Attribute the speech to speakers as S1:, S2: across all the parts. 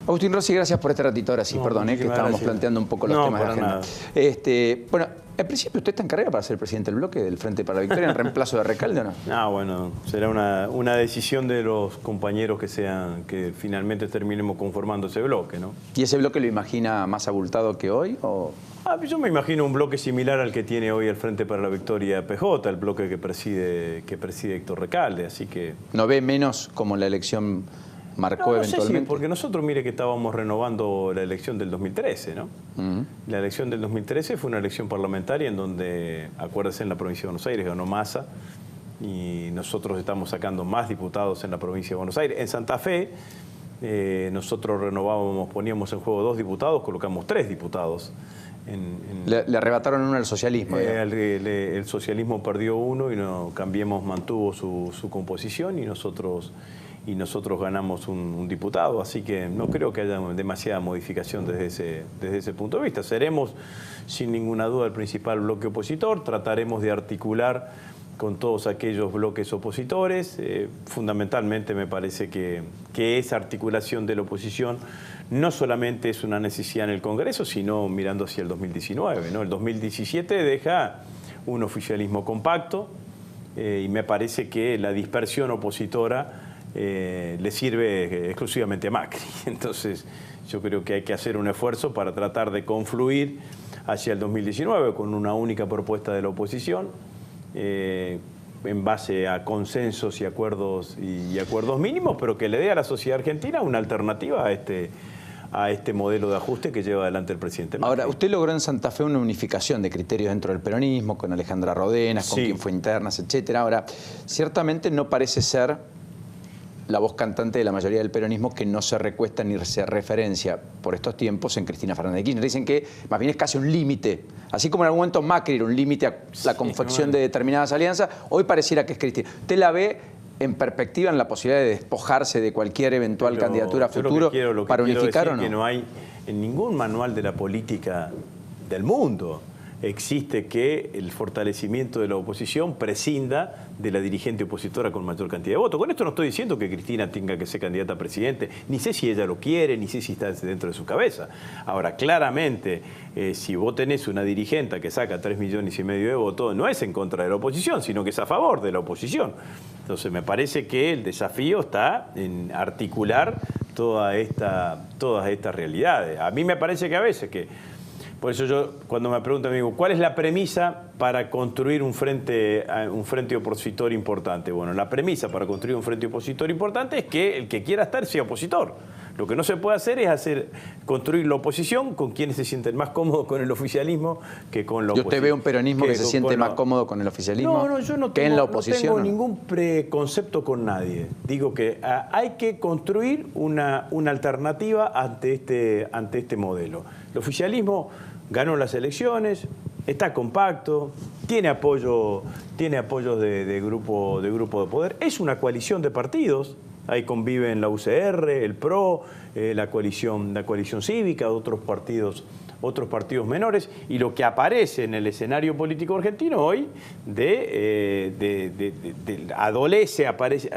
S1: Agustín Rossi, gracias por este ratito. Ahora sí, perdón, que estábamos planteando un poco los temas de agenda. Bueno, en principio, ¿usted está en carrera para ser presidente del bloque del Frente para la Victoria en reemplazo de Recalde o no?
S2: Ah, bueno, será una decisión de los compañeros que finalmente terminemos conformando ese bloque, ¿no?
S1: ¿Y ese bloque lo imagina más abultado que hoy? ¿O?
S2: Yo me imagino un bloque similar al que tiene hoy el Frente para la Victoria PJ, el bloque que preside Héctor Recalde, así que...
S1: ¿No ve menos como la elección marcó eventualmente?
S2: Sé, sí, porque nosotros, mire que estábamos renovando la elección del 2013, ¿no? La elección del 2013 fue una elección parlamentaria en donde, acuérdense, en la provincia de Buenos Aires ganó Massa y nosotros estamos sacando más diputados en la provincia de Buenos Aires. En Santa Fe, nosotros renovábamos, poníamos en juego 2 diputados, colocamos 3 diputados.
S1: Le arrebataron uno al socialismo.
S2: El socialismo perdió uno y Cambiemos mantuvo su composición y nosotros ganamos un diputado, así que no creo que haya demasiada modificación desde ese punto de vista. Seremos, sin ninguna duda, el principal bloque opositor, trataremos de articular con todos aquellos bloques opositores. Fundamentalmente me parece que esa articulación de la oposición no solamente es una necesidad en el Congreso, sino mirando hacia el 2019, ¿no? El 2017 deja un oficialismo compacto y me parece que la dispersión opositora le sirve exclusivamente a Macri. Entonces yo creo que hay que hacer un esfuerzo para tratar de confluir hacia el 2019 con una única propuesta de la oposición, en base a consensos y acuerdos mínimos, pero que le dé a la sociedad argentina una alternativa a este modelo de ajuste que lleva adelante el presidente Macri.
S1: Ahora, usted logró en Santa Fe una unificación de criterios dentro del peronismo, con Alejandra Rodenas, con quien fue internas, etcétera. Ahora, ciertamente no parece ser la voz cantante de la mayoría del peronismo que no se recuesta ni se referencia por estos tiempos en Cristina Fernández de Kirchner. Dicen que más bien es casi un límite. Así como en algún momento Macri era un límite a la confección de determinadas alianzas, hoy pareciera que es Cristina. ¿Usted la ve en perspectiva en la posibilidad de despojarse de cualquier eventual candidatura a futuro para unificar o no?
S2: Que no hay en ningún manual de la política del mundo existe que el fortalecimiento de la oposición prescinda de la dirigente opositora con mayor cantidad de votos. Con esto no estoy diciendo que Cristina tenga que ser candidata a presidente, ni sé si ella lo quiere, ni sé si está dentro de su cabeza. Ahora, claramente, si vos tenés una dirigente que saca 3,5 millones de votos, no es en contra de la oposición, sino que es a favor de la oposición. Entonces, me parece que el desafío está en articular todas estas realidades. A mí me parece que a veces por eso yo, cuando me preguntan, me digo, ¿cuál es la premisa para construir un frente opositor importante? Bueno, la premisa para construir un frente opositor importante es que el que quiera estar sea opositor. Lo que no se puede hacer es construir la oposición con quienes se sienten más cómodos con el oficialismo que con la oposición.
S1: ¿Y usted ve un peronismo que se siente más cómodo con el oficialismo que en la oposición?
S2: No tengo ningún preconcepto con nadie. Digo que hay que construir una alternativa ante este modelo. El oficialismo ganó las elecciones, está compacto, tiene apoyos de grupo de poder. Es una coalición de partidos. Ahí conviven la UCR, el PRO, la coalición cívica, otros partidos menores, y lo que aparece en el escenario político argentino hoy aparece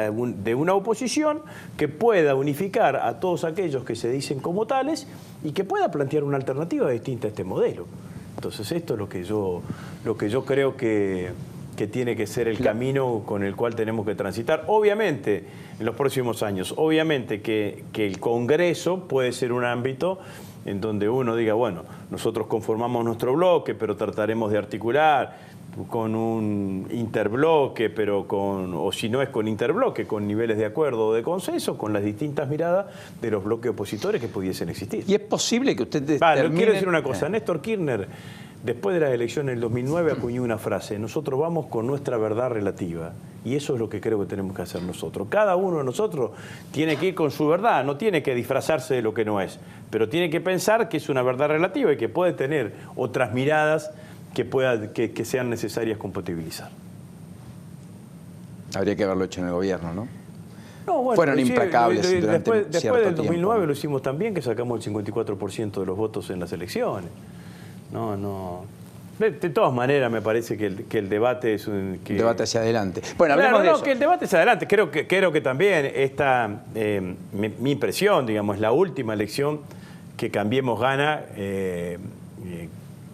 S2: de una oposición que pueda unificar a todos aquellos que se dicen como tales y que pueda plantear una alternativa distinta a este modelo. Entonces esto es lo que yo creo que tiene que ser el camino con el cual tenemos que transitar. Obviamente, en los próximos años, obviamente que el Congreso puede ser un ámbito en donde uno diga, bueno, nosotros conformamos nuestro bloque, pero trataremos de articular con un interbloque, o si no es con interbloque, con niveles de acuerdo o de consenso, con las distintas miradas de los bloques opositores que pudiesen existir.
S1: ¿Y es posible que usted determine?
S2: Quiero decir una cosa, Néstor Kirchner, después de las elecciones del 2009, acuñó una frase: nosotros vamos con nuestra verdad relativa. Y eso es lo que creo que tenemos que hacer nosotros. Cada uno de nosotros tiene que ir con su verdad, no tiene que disfrazarse de lo que no es, pero tiene que pensar que es una verdad relativa y que puede tener otras miradas que sean necesarias compatibilizar.
S1: Habría que haberlo hecho en el gobierno, ¿no?
S2: No, bueno,
S1: fueron implacables
S2: después del 2009
S1: tiempo.
S2: Lo hicimos también, que sacamos el 54% de los votos en las elecciones. No De todas maneras, me parece que el debate es un...
S1: debate hacia adelante. Bueno, hablemos
S2: claro,
S1: de eso.
S2: Que el debate es adelante. Creo que también esta, mi impresión, digamos, la última elección que Cambiemos gana,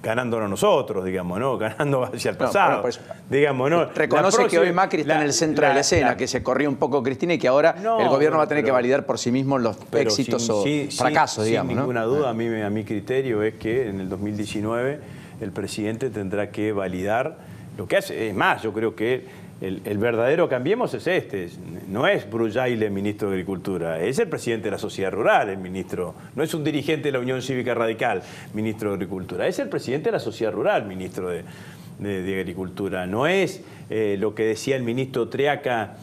S2: ganándonos nosotros, digamos, ¿no? Ganando hacia el pasado. Bueno, pues, digamos, ¿no?
S1: Reconoce que hoy Macri está en el centro de la escena, que se corrió un poco Cristina y que ahora el gobierno va a tener que validar por sí mismo los éxitos o fracasos, digamos.
S2: Sin ninguna duda, a mi criterio es que en el 2019 el presidente tendrá que validar lo que hace. Es más, yo creo que el verdadero Cambiemos es este, no es Brullaile, ministro de Agricultura, es el presidente de la Sociedad Rural, el ministro, no es un dirigente de la Unión Cívica Radical, ministro de Agricultura, es el presidente de la Sociedad Rural, ministro de Agricultura, no es lo que decía el ministro Triaca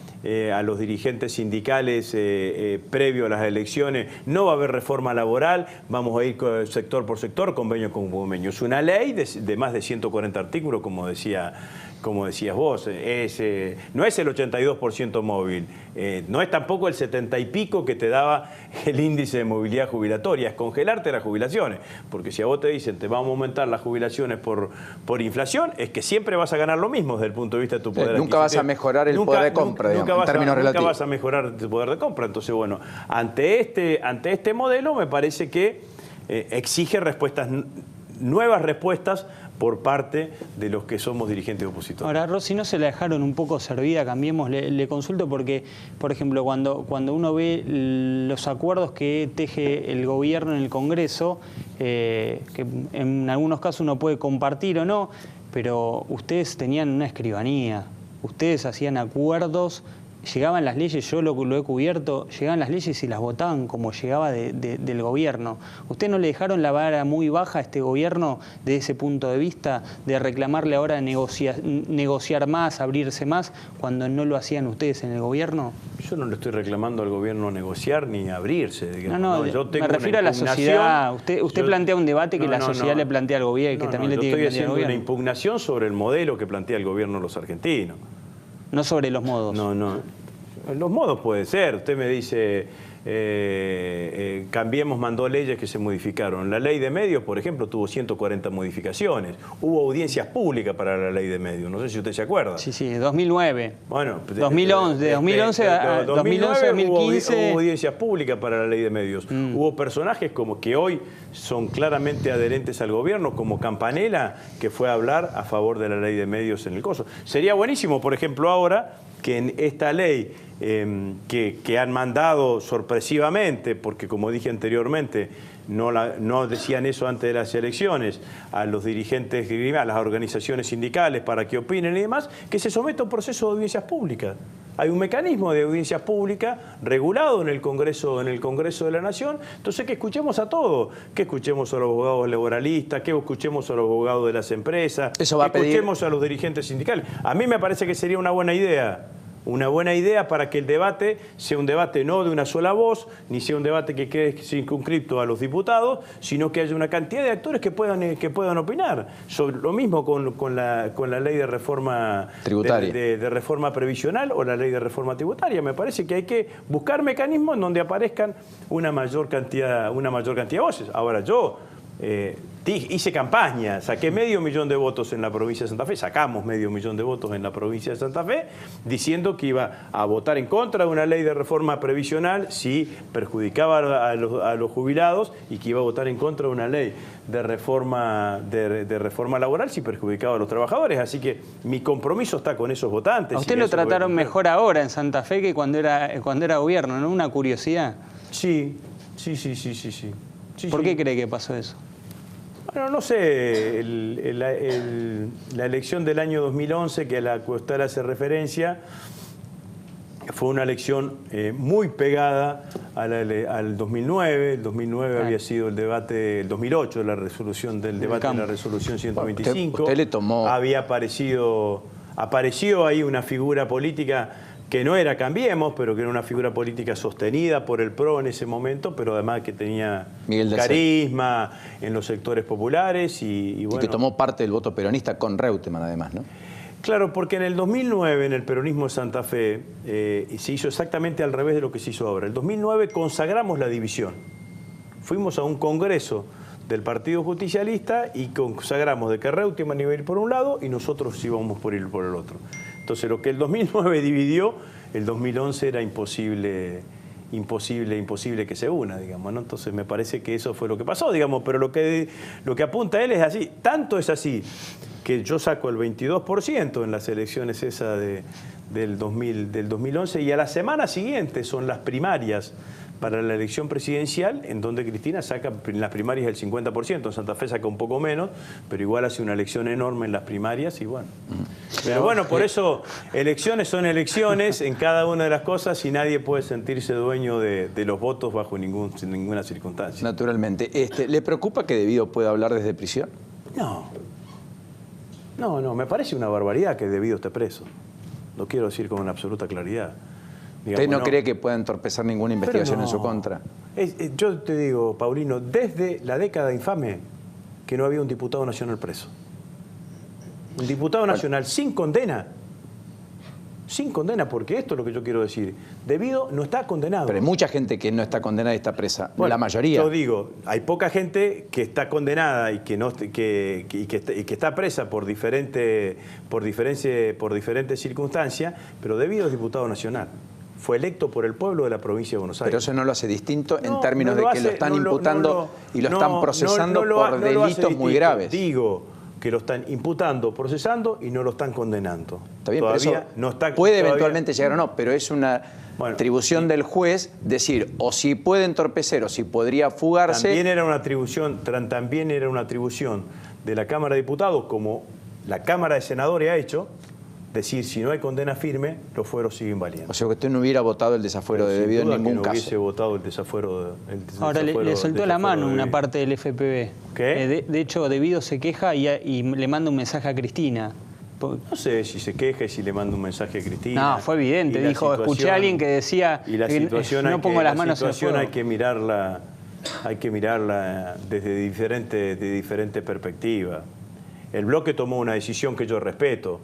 S2: a los dirigentes sindicales previo a las elecciones, no va a haber reforma laboral, vamos a ir sector por sector, convenio con convenio. Es una ley de más de 140 artículos, como decías vos, no es el 82% móvil, no es tampoco el 70 y pico que te daba el índice de movilidad jubilatoria, es congelarte las jubilaciones, porque si a vos te dicen te vamos a aumentar las jubilaciones por inflación, es que siempre vas a ganar lo mismo desde el punto de vista de tu poder adquisitivo.
S1: Nunca vas a mejorar el poder de compra, digamos, en términos relativos.
S2: Nunca vas a mejorar tu poder de compra. Entonces, bueno, ante este modelo me parece que exige nuevas respuestas por parte de los que somos dirigentes opositores.
S3: Ahora, Rossi, ¿no se la dejaron un poco servida? Cambiemos, le consulto porque, por ejemplo, cuando uno ve los acuerdos que teje el gobierno en el Congreso, que en algunos casos uno puede compartir o no, pero ustedes tenían una escribanía, ustedes hacían acuerdos, llegaban las leyes, yo lo he cubierto, llegaban las leyes y las votaban como llegaba del gobierno. ¿Ustedes no le dejaron la vara muy baja a este gobierno de ese punto de vista, de reclamarle ahora negociar más, abrirse más, cuando no lo hacían ustedes en el gobierno?
S2: Yo no le estoy reclamando al gobierno negociar ni abrirse. Digamos.
S3: Yo me refiero a la sociedad. Usted plantea un debate que la sociedad le plantea al gobierno y que también le tiene que plantear al gobierno.
S2: Yo estoy haciendo una impugnación sobre el modelo que plantea el gobierno de los argentinos.
S3: No sobre los modos.
S2: No. Los modos puede ser. Usted me dice, Cambiemos mandó leyes que se modificaron. La ley de medios, por ejemplo, tuvo 140 modificaciones. Hubo audiencias públicas para la ley de medios. No sé si usted se acuerda.
S3: Sí, 2009.
S2: Bueno,
S3: de 2011 a 2015.
S2: Hubo audiencias públicas para la ley de medios. Hubo personajes como que hoy son claramente adherentes al gobierno, como Campanella, que fue a hablar a favor de la ley de medios en el coso. Sería buenísimo, por ejemplo, ahora que en esta ley que han mandado sorpresivamente, porque como dije anteriormente, no decían eso antes de las elecciones, a los dirigentes, a las organizaciones sindicales para que opinen y demás, que se someta a un proceso de audiencias públicas. Hay un mecanismo de audiencias públicas regulado en el Congreso de la Nación, entonces que escuchemos a todos, que escuchemos a los abogados laboralistas, que escuchemos a los abogados de las empresas, que escuchemos a los dirigentes sindicales. A mí me parece que sería una buena idea para que el debate sea un debate no de una sola voz, ni sea un debate que quede circunscripto a los diputados, sino que haya una cantidad de actores que puedan opinar. Sobre lo mismo con la ley de reforma tributaria, de reforma previsional o la ley de reforma tributaria. Me parece que hay que buscar mecanismos en donde aparezcan una mayor cantidad de voces. Ahora yo hice campaña, saqué 500.000 de votos en la provincia de Santa Fe, sacamos 500.000 de votos en la provincia de Santa Fe, diciendo que iba a votar en contra de una ley de reforma previsional si perjudicaba a los jubilados y que iba a votar en contra de una ley de reforma laboral si perjudicaba a los trabajadores. Así que mi compromiso está con esos votantes.
S3: ¿A usted lo trataron mejor ahora en Santa Fe que cuando era gobierno, no? Una curiosidad.
S2: Sí.
S3: ¿Por qué cree que pasó eso?
S2: Bueno, no sé, la elección del año 2011, que a la que usted hace referencia, fue una elección muy pegada al 2009. El 2009 había sido el debate, el 2008, la resolución del debate de la resolución 125.
S1: Usted le tomó...
S2: Apareció ahí una figura política que no era Cambiemos, pero que era una figura política sostenida por el PRO en ese momento, pero además que tenía carisma en los sectores populares. Y bueno,
S1: que tomó parte del voto peronista con Reutemann, además, ¿no?
S2: Claro, porque en el 2009, en el peronismo de Santa Fe, se hizo exactamente al revés de lo que se hizo ahora. En el 2009 consagramos la división. Fuimos a un congreso del Partido Justicialista y consagramos de que Reutemann iba a ir por un lado y nosotros íbamos por ir por el otro. Entonces lo que el 2009 dividió, el 2011 era imposible que se una, digamos, ¿no? Entonces me parece que eso fue lo que pasó, digamos, pero lo que apunta él es así, tanto es así que yo saco el 22% en las elecciones esas del 2011 y a la semana siguiente son las primarias para la elección presidencial, en donde Cristina saca en las primarias el 50%, en Santa Fe saca un poco menos, pero igual hace una elección enorme en las primarias y bueno. Pero bueno, por eso elecciones son elecciones en cada una de las cosas y nadie puede sentirse dueño de los votos bajo ninguna circunstancia.
S1: Naturalmente. ¿Le preocupa que Debido pueda hablar desde prisión?
S2: No, me parece una barbaridad que Debido esté preso. Lo quiero decir con una absoluta claridad.
S1: Digamos, ¿usted no cree que pueda entorpecer ninguna investigación en su contra?
S2: Yo te digo, Paulino, desde la década infame que no había un diputado nacional preso. Un diputado nacional sin condena, porque esto es lo que yo quiero decir. Debido no está condenado.
S1: Pero hay mucha gente que no está condenada y está presa. Bueno, la mayoría.
S2: Yo digo, hay poca gente que está condenada y que está presa por diferentes circunstancias, pero Debido es diputado nacional. Fue electo por el pueblo de la provincia de Buenos Aires.
S1: Pero eso no lo hace distinto en términos de que lo están imputando y lo están procesando por delitos muy graves.
S2: Digo que lo están imputando, procesando y no lo están condenando.
S1: Está bien, pero eso puede eventualmente llegar o no, pero es una atribución del juez decir o si puede entorpecer o si podría fugarse.
S2: También era una atribución de la Cámara de Diputados, como la Cámara de Senadores ha hecho, decir, si no hay condena firme, los fueros siguen valiendo.
S1: O sea, que usted no hubiera votado el desafuero de Debido en ningún caso.
S2: No hubiese votado el desafuero.
S3: Ahora, le soltó la mano una parte del FPV.
S2: ¿Qué?
S3: De hecho, Debido se queja y le manda un mensaje a Cristina.
S2: No sé si se queja y si le manda un mensaje a Cristina.
S3: No, fue evidente. Dijo, escuché a alguien que decía,
S2: y la situación
S3: no pongo las manos en el fuego.
S2: Hay que mirarla desde diferentes perspectivas. El bloque tomó una decisión que yo respeto.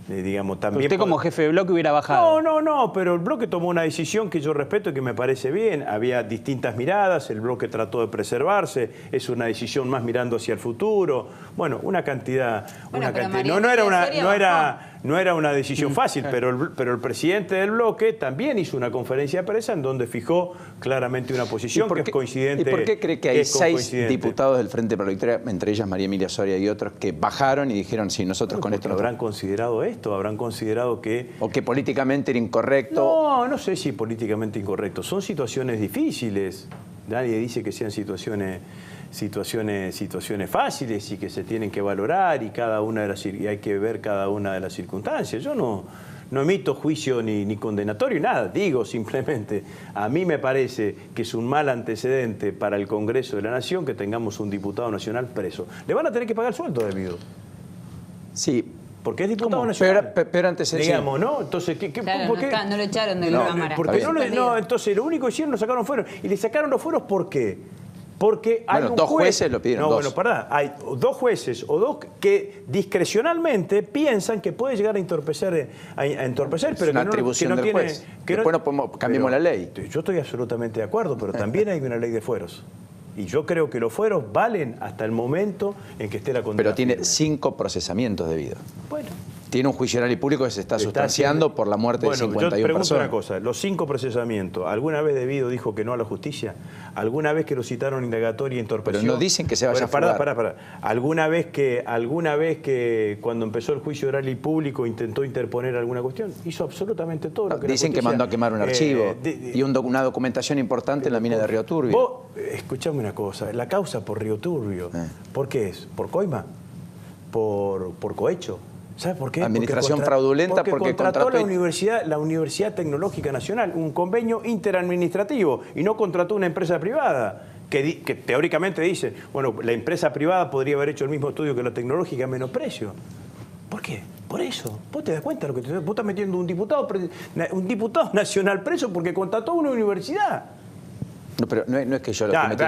S2: Digamos, también
S3: usted como jefe de bloque hubiera bajado.
S2: No, pero el bloque tomó una decisión que yo respeto y que me parece bien. Había distintas miradas, el bloque trató de preservarse, es una decisión más mirando hacia el futuro. Bueno, una cantidad. No era una decisión fácil, pero el presidente del bloque también hizo una conferencia de prensa en donde fijó claramente una posición que es coincidente.
S1: ¿Y por qué cree que hay 6 diputados del Frente para la Victoria, entre ellas María Emilia Soria y otros, que bajaron y dijeron, sí, nosotros con esto no
S2: habrán considerado esto? ¿Habrán considerado que...?
S1: ¿O que políticamente era incorrecto?
S2: No sé si políticamente incorrecto. Son situaciones difíciles. Nadie dice que sean situaciones fáciles y que se tienen que valorar y hay que ver cada una de las circunstancias. Yo no emito juicio ni condenatorio, nada. Digo simplemente, a mí me parece que es un mal antecedente para el Congreso de la Nación que tengamos un diputado nacional preso. Le van a tener que pagar sueldo Debido.
S1: Sí.
S2: Porque es diputado nacional.
S1: Pero antecedente.
S2: Digamos, ¿no? Entonces,
S4: claro,
S2: ¿por qué?
S4: No lo echaron de la Cámara.
S2: Entonces, lo único que hicieron, lo sacaron fueros. ¿Y le sacaron los fueros por qué? Porque hay un
S1: dos jueces lo pidieron.
S2: Hay 2 jueces o 2 que discrecionalmente piensan que puede llegar a entorpecer, pero
S1: una atribución del juez. Después cambiamos la ley.
S2: Yo estoy absolutamente de acuerdo, pero también hay una ley de fueros. Y yo creo que los fueros valen hasta el momento en que esté la condena.
S1: Pero tiene 5 procesamientos Debido.
S2: Bueno.
S1: Tiene un juicio oral y público que se está sustanciando por la muerte de 51 personas.
S2: Yo pregunto una cosa, los 5 procesamientos, ¿alguna vez Debido dijo que no a la justicia? ¿Alguna vez que lo citaron indagatoria y entorpeció?
S1: Pero no dicen que se vaya a fugar.
S2: Pará. ¿Alguna vez que cuando empezó el juicio oral y público intentó interponer alguna cuestión? Hizo absolutamente todo lo que
S1: dicen que mandó a quemar un archivo y una documentación importante en la mina de Río Turbio.
S2: Escuchame una cosa, la causa por Río Turbio, ¿por qué es? ¿Por coima? ¿Por cohecho? ¿Sabes por qué?
S1: Administración fraudulenta
S2: porque contrató la Universidad Tecnológica Nacional, un convenio interadministrativo, y no contrató una empresa privada, que teóricamente dice, bueno, la empresa privada podría haber hecho el mismo estudio que la tecnológica a menos precio. ¿Por qué? Por eso. ¿Vos te das cuenta de lo que vos estás metiendo un diputado nacional preso porque contrató una universidad?
S1: No, pero no es que yo lo que metí.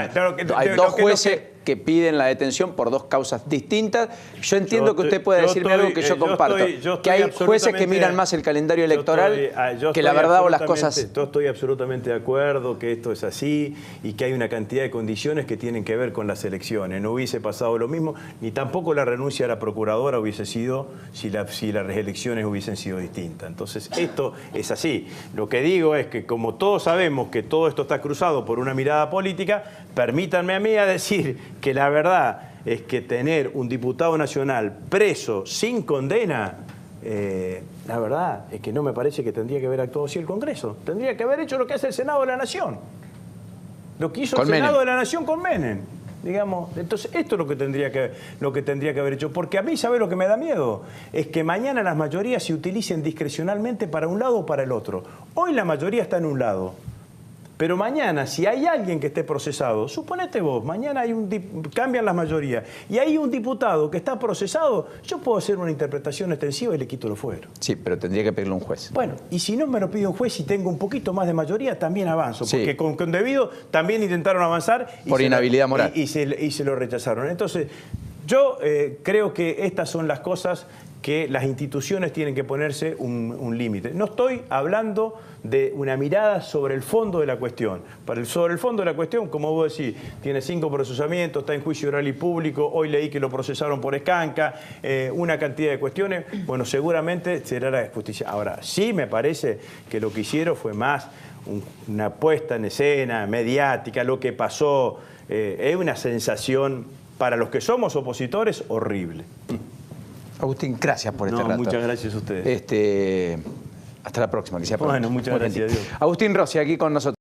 S1: Hay 2 jueces que piden la detención por dos causas distintas. Yo entiendo que usted puede decirme algo que yo comparto, que hay jueces que miran más el calendario electoral que la verdad o las cosas.
S2: Yo estoy absolutamente de acuerdo que esto es así y que hay una cantidad de condiciones que tienen que ver con las elecciones. No hubiese pasado lo mismo, ni tampoco la renuncia a la procuradora hubiese sido si las elecciones hubiesen sido distintas. Entonces, esto es así. Lo que digo es que como todos sabemos que todo esto está cruzado por una mirada política, permítanme a mí a decir que la verdad es que tener un diputado nacional preso sin condena, la verdad es que no me parece que tendría que haber actuado así el Congreso. Tendría que haber hecho lo que hace el Senado de la Nación. Lo que hizo el Senado de la Nación con Menem. Digamos, entonces esto es lo que tendría que haber hecho. Porque a mí, ¿sabe lo que me da miedo? Es que mañana las mayorías se utilicen discrecionalmente para un lado o para el otro. Hoy la mayoría está en un lado. Pero mañana, si hay alguien que esté procesado, suponete vos, mañana cambian las mayorías, y hay un diputado que está procesado, yo puedo hacer una interpretación extensiva y le quito los fueros.
S1: Sí, pero tendría que pedirle un juez.
S2: Bueno, y si no me lo pide un juez y tengo un poquito más de mayoría, también avanzo. Sí. Porque con debido también intentaron avanzar.
S1: Por inhabilidad moral.
S2: Y se lo rechazaron. Entonces, yo creo que estas son las cosas que las instituciones tienen que ponerse un límite. No estoy hablando de una mirada sobre el fondo de la cuestión. Sobre el fondo de la cuestión, como vos decís, tiene 5 procesamientos, está en juicio oral y público, hoy leí que lo procesaron por escanca, una cantidad de cuestiones, bueno, seguramente será la justicia. Ahora, sí me parece que lo que hicieron fue más una puesta en escena mediática, lo que pasó, es una sensación, para los que somos opositores, horrible.
S1: Agustín, gracias por este rato.
S2: Muchas gracias a ustedes.
S1: Hasta la próxima, que sea pronto.
S2: Bueno, muchas gracias. Adiós.
S1: Agustín Rossi, aquí con nosotros.